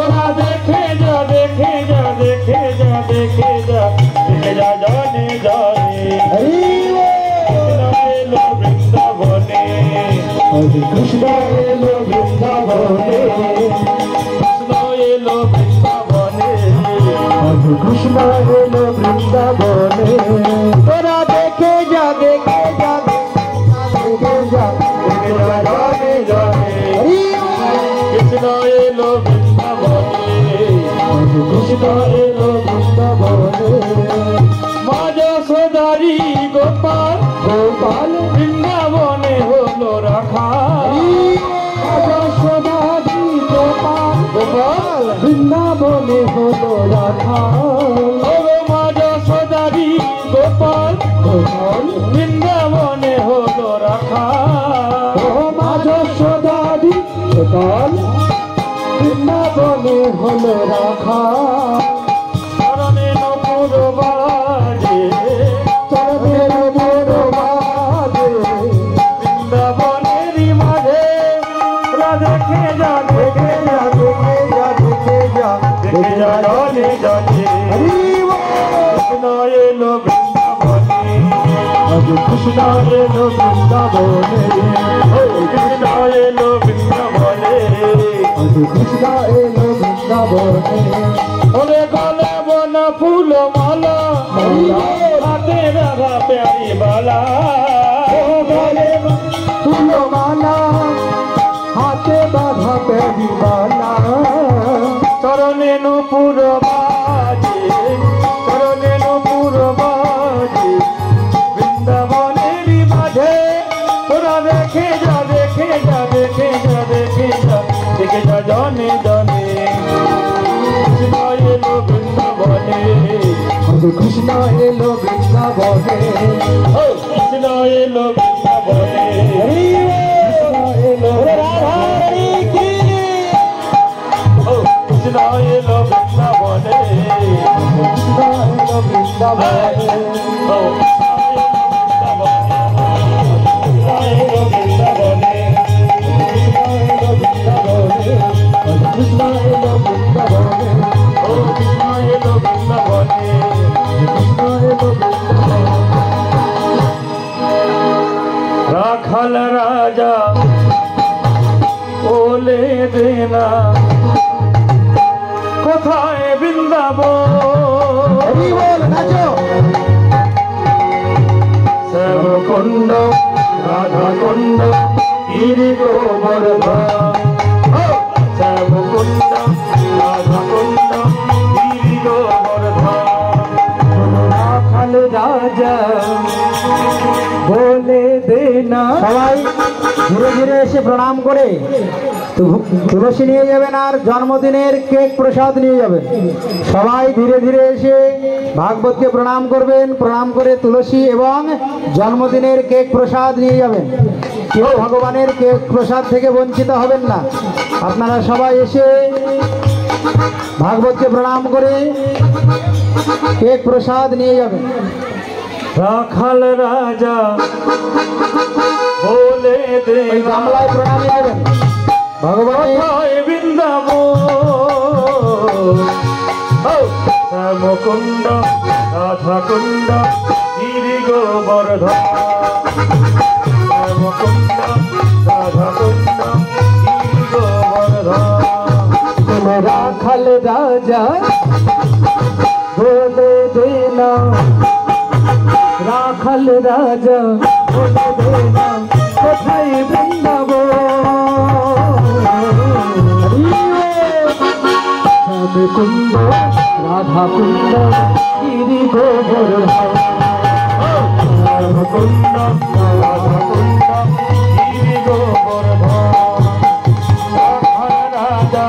তোরা দেখে যা দেখে যা দেখে যা দেখে যা দেখে যা জানে জানে এলো বৃন্দাবনে কৃষ্ণ এলো বৃন্দাবনে কৃষ্ণ এলো বৃন্দাবনে কৃষ্ণ এলো বৃন্দাবনে তোরা দেখে যা দেখে যা দেখে যা দেখে যা জানে জানে কৃষ্ণ এলো বৃন্দাবনে কৃষ্ণ এলো বৃন্দাবনে মা যশোদারি গোপাল গোপাল বৃন্দাবনে হলো রাখা মা যশোদারি গোপাল গোপাল বৃন্দাবনে হলো রাখা মা যশোদারি গোপাল গোপাল বৃন্দাবনে হলো রাখা মা যশোদারি গোপাল বৃন্দাবনে হলো রাখা চরণে নপুর বাজে চরণে নপুর বাজে বৃন্দাবনেরই মাঝে দেখে যা দেখে যা দেখে যা দেখে যা দেখে যা জানে জানে কৃষ্ণ এলো বৃন্দাবনে কৃষ্ণ এলো বৃন্দাবনে কৃষ্ণ এলো বৃন্দাবনে কৃষ্ণ এলো বৃন্দাবনে ওরে গলে বন ফুল মালা হাতে রাধা প্যারি বালা গলে ফুল মালা হাতে বাধা প্যারি বালা চরণে নূপুর বাজে চরণে নূপুর বাজে বৃন্দাবনেরই মাঝে তোরা দেখে যা দেখে যা দেখে যা দেখে যা দেখে যা জানে জানে কৃষ্ণ এলো বৃন্দাবনে কৃষ্ণ এলো বৃন্দাবনে কৃষ্ণ এলো বৃন্দাবনে এলো রাধা কৃষ্ণ এলো বৃন্দাবনে কৃষ্ণ এলো বৃন্দাবনে কৃষ্ণ এলো বৃন্দাবনে ও কৃষ্ণ এলো বৃন্দাবনে কৃষ্ণ এলো বৃন্দাবনে রাখাল রাজা বলে দেনা কোথায় বৃন্দাবন শ্যামকুণ্ড রাধাকুণ্ড গিরি গোবর্ধন শ্যামকুণ্ড রাধাকুণ্ড গিরি গোবর্ধন রাখাল রাজা বলে দেনা সবাই ধীরে ধীরে এসে প্রণাম করে তুলসী নিয়ে যাবেন আর জন্মদিনের কেক প্রসাদ নিয়ে যাবেন। সবাই ধীরে ধীরে এসে ভাগবতকে প্রণাম করবেন, প্রণাম করে তুলসী এবং জন্মদিনের কেক প্রসাদ নিয়ে যাবেন। কেউ ভগবানের কেক প্রসাদ থেকে বঞ্চিত হবেন না। আপনারা সবাই এসে ভাগবতকে প্রণাম করে কেক প্রসাদ নিয়ে যাবেন। রাখাল রাজা বলে দে গামলায় প্রণাম যাবেন ভগবান বৃন্দাবন শ্যামকুণ্ড রাধাকুণ্ড গিরি গোবর্ধন শ্যামকুণ্ড রাধাকুণ্ড গিরি গোবর্ধন রাখাল রাজা বলে দেনা রাখাল রাজা বলে দেনা কোথায় বৃন্দাবন শ্যামকুণ্ড রাধাকুণ্ড গিরি গোবর্ধন শ্যামকুণ্ড রাধাকুণ্ড গিরি গোবর্ধন রাখাল রাজা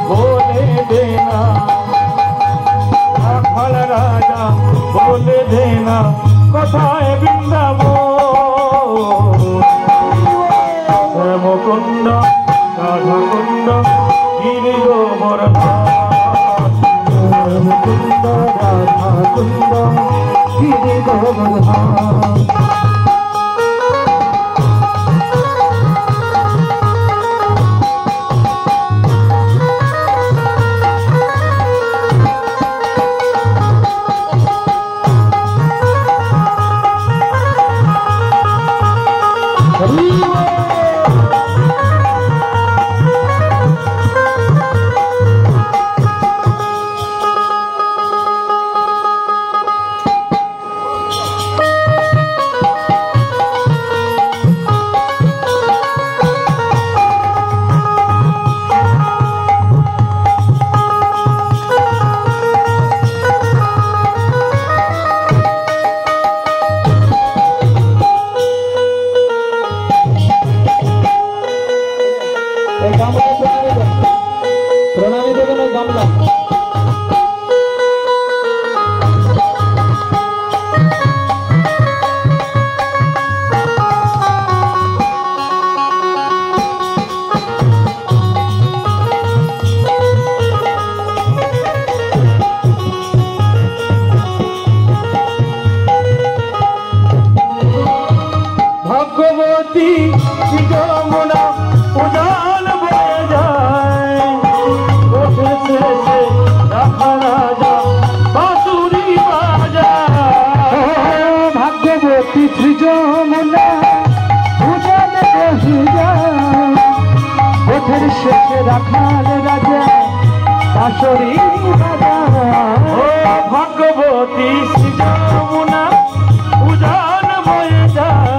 বলে দেনা রাখাল রাজা বলে দেনা কোথায় বৃন্দাবন শ্যামকুণ্ড রাধাকুণ্ড গিরি গোবর্ধন শ্যামকুণ্ড রাধাকুণ্ড গিরি গোবর্ধন প্রণামী দেবেন ওই গামলা। ভগবতী যমুনা উজান বয়ে যায়, ওঠে শেষে রাখা রাজা বাঁশুরি বাজায়। ভাগ্যবতী শ্রী যমুনা উজান বয়ে যায়, ওঠের শেষে রাখাল রাজা বাঁশুরি বাজায়। ও ভগবতী শ্রী যমুনা উজান বয়ে যায়,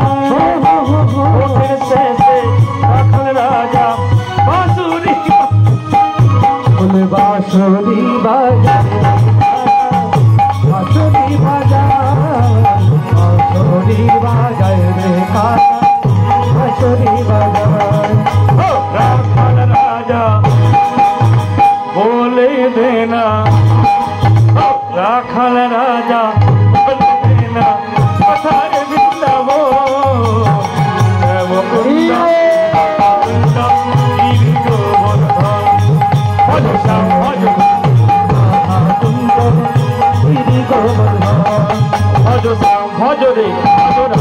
ওঠে শেষে রাখাল রাজা বাঁশুরি বাঁশুরি বাজায়, বাঁশুরি বাজায়, বাঁশুরি বাজায় রে কাকা, বাঁশুরি বাজায়। ও রাখাল রাজা বলে দেনা, ও রাখাল রাজা বলে দেনা, কোথায় বৃন্দাবন ভজরে ভজরে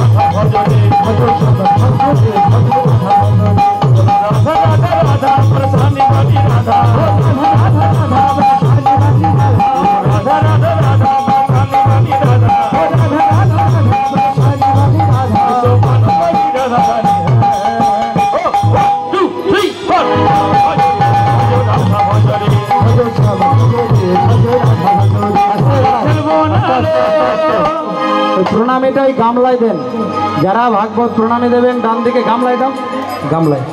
রাধা রাধা রাধা প্রসানি বালি রাধা, রাধা রাধা রাধা প্রসানি বালি রাধা, সোপান বালি রাধা। ও 1 2 3 4 রাধা ভজরে প্রণামীটা ওই গামলায় দেন। যারা ভাগবত প্রণামী দেবেন ডান দিকে গামলায় দাও, গামলায়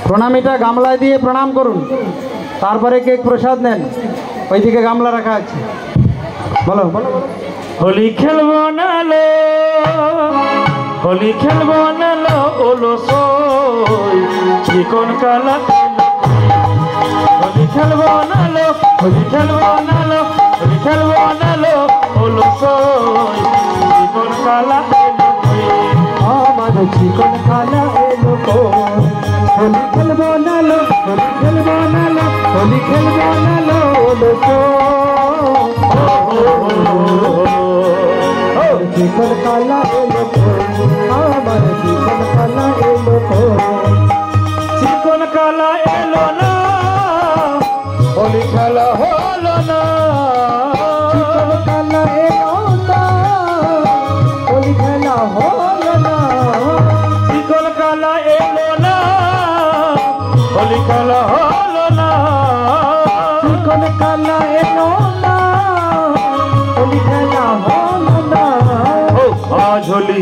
প্রণামীটা গামলায় দিয়ে প্রণাম করুন। তারপরে কেক প্রসাদ নেন, ওইদিকে গামলা রাখা আছে। বলো বলো। হোলি খেলবো নালো, হোলি খেলবো নালো ওলো সই চিকন কালা, হোলি খেলবো নালো, হোলি খেলবো নালো, হোলি খেলবো নালো ওলো সই চিকন কালা আমার চিকন কালা এলো হোলি খেলবো নালো, হোলি খেলবো নালো, হোলি খেলবো নালো লোকো। চিকন কালা এলো আমার চিকন কালা এলো, চিকন কালা এলো না, হোলি খেলা হলো না, চিকন কালা এলো না, হোলি খেলা হলো না, চিকন কালা এলো না, হোলি খেলা হলো না, চিকন কালা এলো না, হোলি খেলা হলো না। আজ হোলি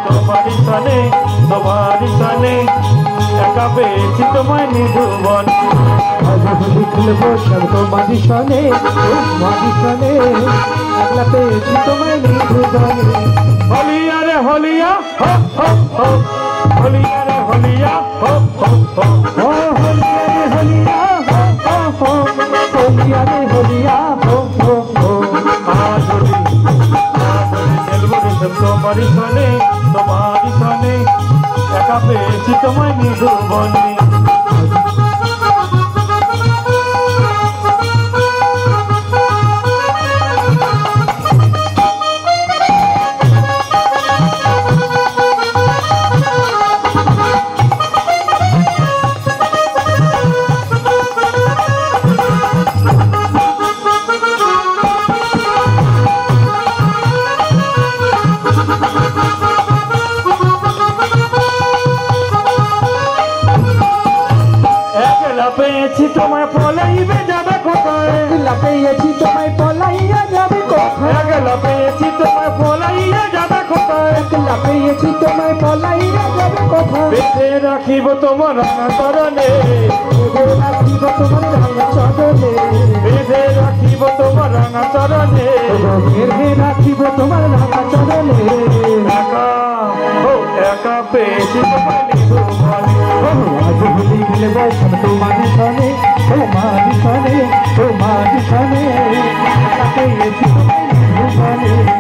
তোমারি সানে, তোমারি সানে একা পেয়েছি তোমায় নিধুবন। আজ হোলি খেলবো সব তোমারি সনে, তোমারি সনে একলা পেয়েছি তোমায় নিধুবনে। হলিয়া রে হলিয়া হো হো হো, হলিয়া রে হলিয়া হো হো হো, ও হলিয়া রে হলিয়া হো হো হো, হলিয়া রে হলিয়া হো হো হো। আজ হোলি খেলবো রে সব তোমারি সানে, তোমারি সানে একা পেয়েছি তোমায় নিধুবনে। পেয়েছি তোমায় পলাইবে যাবে কোথায়, একলা পেয়েছি তোমায় পলাইয়া যাবে কোথায়, একলা পেয়েছি তোমায় পলাইয়া যাবে কোথায়, একলা পেয়েছি তোমায় পলাইয়া যাবে কোথায়। বেঁধে রাখিব তোমার রাঙা চরণে, বেঁধে রাখিব তোমার রাঙা চরণে, বেঁধে রাখিব তোমার রাঙা চরণে, বেঁধে রাখিব তোমার রাঙা চরণে। একা ও একা পেয়েছি তোমায় নিধুবনে। আজ হোলি খেলব সব তোমার সনে তোমার সনে তাতে এসে তোমায়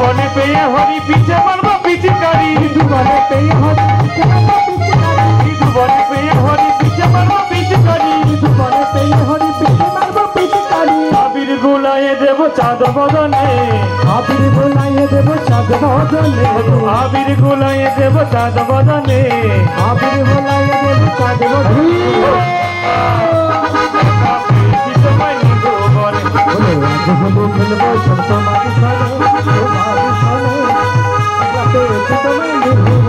बने पे हरी पीछे मरबा पिचकारी बने पे हरी बने पे हरी पीछे मरबा पिचकारी बने पे हरी पीछे मारबो पिचकारी आबिर गुलाए देव चाँद बदने आबिर बोलाए देव चाँद बदने आबिर गुलाए देव चाँद बदने आबिर बोलाए देव चाँद बदने তোমায় নিব বনে बोले आज होली खेलबो सब তোমার सने ताते एसे তোমায় নির্বাণী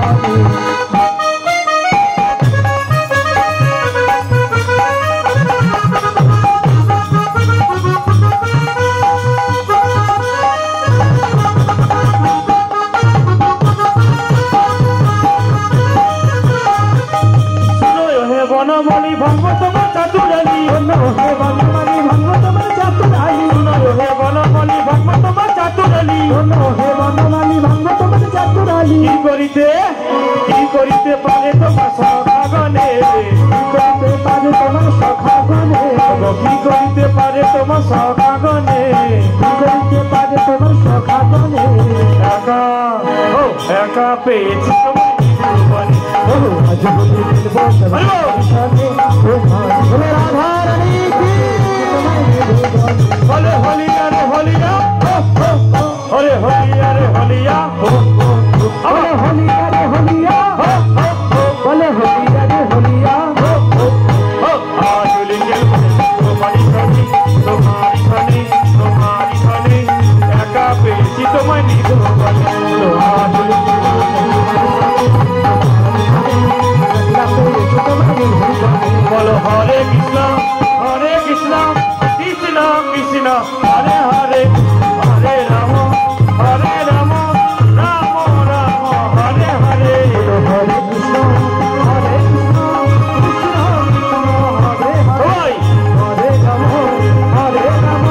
বনমালী ভাঙ্গ তোমার চাতুরালি হে বনমালী ভাঙ্গ তোমার চাতুরালি হে বনমালী ভাঙ্গ তোমার চাতুরালি হে বনমালী ভাঙ্গ তোমার চাতুরালি কি করিতে পারে তোমার সখাগনে করতে পারে তোমার সখাগনে কি করিতে পারে তোমার সখাগনে করতে পারে তোমার সখাগনে একা ও একা পেয়েছি তোমায় জীবনে আজ হোলি খেলবো সব সনে তোমার বলে রাধা রানী কি তোমায় নির্বাণী বলে হলিয়া রে হলিয়া হরে হলিয়া রে হলিয়া বলে হোলিয়া রে হোলিয়া বলে হোলিয়া রে হোলিয়া আজুলি তোমারি খানি একা পেয়েছি তোমায় নিব বলো হরে কৃষ্ণ কৃষ্ণ কৃষ্ণ হরে হরে হরে রাম রাম রাম হরে হরে হরে কৃষ্ণ হরে কৃষ্ণ কৃষ্ণ কৃষ্ণ হরে হরে ওই হরে রাম হরে রাম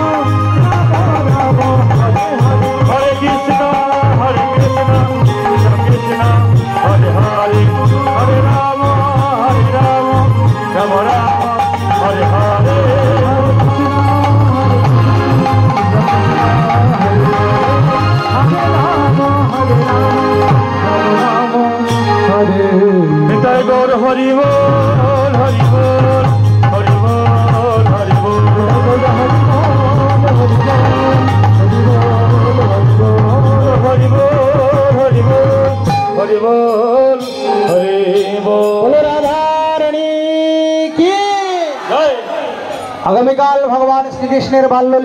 রাম রাম হরে হরে হরে কৃষ্ণ কৃষ্ণ হরে হরে হরে রাম রাম রাম হরে হরে নিতাই গৌর হরি বল হরি বল হরি বল হরি বল হরি বল হরি বল হরি বল হরি বল রাধারণী কি জয় আগামীকাল ভগবান শ্রীকৃষ্ণের বাল্য